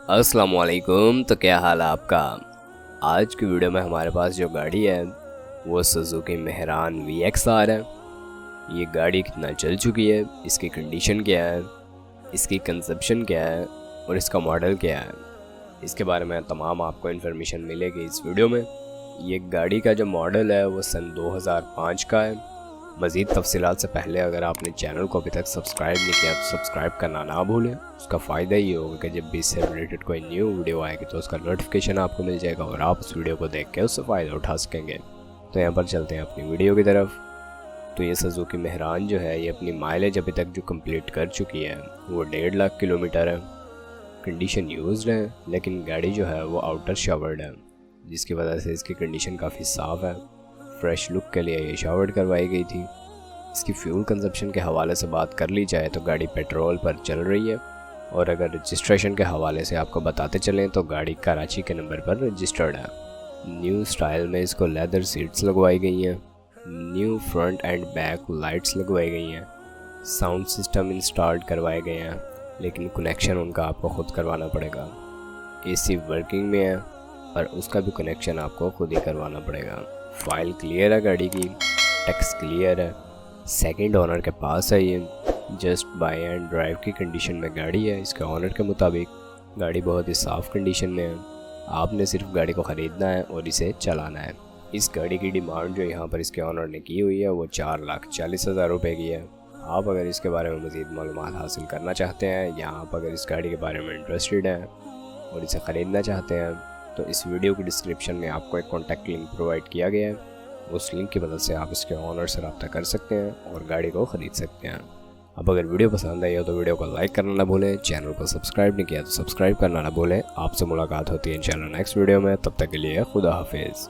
अस्सलाम वालेकुम। तो क्या हाल है आपका। आज की वीडियो में हमारे पास जो गाड़ी है वो सुजुकी मेहरान VXR है। ये गाड़ी कितना चल चुकी है, इसकी कंडीशन क्या है, इसकी कंजप्शन क्या है और इसका मॉडल क्या है, इसके बारे में तमाम आपको इन्फॉर्मेशन मिलेगी इस वीडियो में। ये गाड़ी का जो मॉडल है वो सन 2005 का है। मज़ीद तफसीलात से पहले अगर आपने चैनल को अभी तक सब्सक्राइब नहीं किया तो सब्सक्राइब करना ना भूलें। उसका फ़ायदा ये होगा कि जब भी इससे रिलेटेड कोई न्यू वीडियो आएगी तो उसका नोटिफिकेशन आपको मिल जाएगा और आप उस वीडियो को देख के उससे फ़ायदा उठा सकेंगे। तो यहाँ पर चलते हैं अपनी वीडियो की तरफ। तो ये सुजुकी मेहरान जो है ये अपनी माइलेज अभी तक जो कंप्लीट कर चुकी है वो 1.5 लाख किलोमीटर है। कंडीशन यूज्ड है, लेकिन गाड़ी जो है वो आउटर शावर्ड है, जिसकी वजह से इसकी कंडीशन काफ़ी साफ़ है। फ्रेश लुक के लिए ये शावर्ड करवाई गई थी। इसकी फ्यूल कंजप्शन के हवाले से बात कर ली जाए तो गाड़ी पेट्रोल पर चल रही है, और अगर रजिस्ट्रेशन के हवाले से आपको बताते चलें तो गाड़ी कराची के नंबर पर रजिस्टर्ड है। न्यू स्टाइल में इसको लेदर सीट्स लगवाई गई हैं, new front end back lights लगवाई गई हैं, साउंड सिस्टम इंस्टॉल करवाए गए हैं, लेकिन कनेक्शन उनका आपको ख़ुद करवाना पड़ेगा। AC वर्किंग में है पर उसका भी कनेक्शन आपको खुद ही करवाना पड़ेगा। फाइल क्लियर है गाड़ी की, टैक्स क्लियर है, सेकंड ओनर के पास है। ये जस्ट बाय एंड ड्राइव की कंडीशन में गाड़ी है। इसके ओनर के मुताबिक गाड़ी बहुत ही साफ़ कंडीशन में है। आपने सिर्फ गाड़ी को ख़रीदना है और इसे चलाना है। इस गाड़ी की डिमांड जो यहाँ पर इसके ओनर ने की हुई है वो 4,40,000 रुपये की है। आप अगर इसके बारे में मज़ीद मालूमात हासिल करना चाहते हैं या आप अगर इस गाड़ी के बारे में इंटरेस्टेड हैं और इसे ख़रीदना चाहते हैं तो इस वीडियो की डिस्क्रिप्शन में आपको एक कॉन्टैक्ट लिंक प्रोवाइड किया गया है। उस लिंक की मदद से आप इसके ओनर से रब्ता कर सकते हैं और गाड़ी को ख़रीद सकते हैं। अब अगर वीडियो पसंद आई हो तो वीडियो को लाइक करना ना भूलें। चैनल को सब्सक्राइब नहीं किया तो सब्सक्राइब करना ना भूलें। आपसे मुलाकात होती है इंशाल्लाह नेक्स्ट वीडियो में। तब तक के लिए खुदा हाफिज़।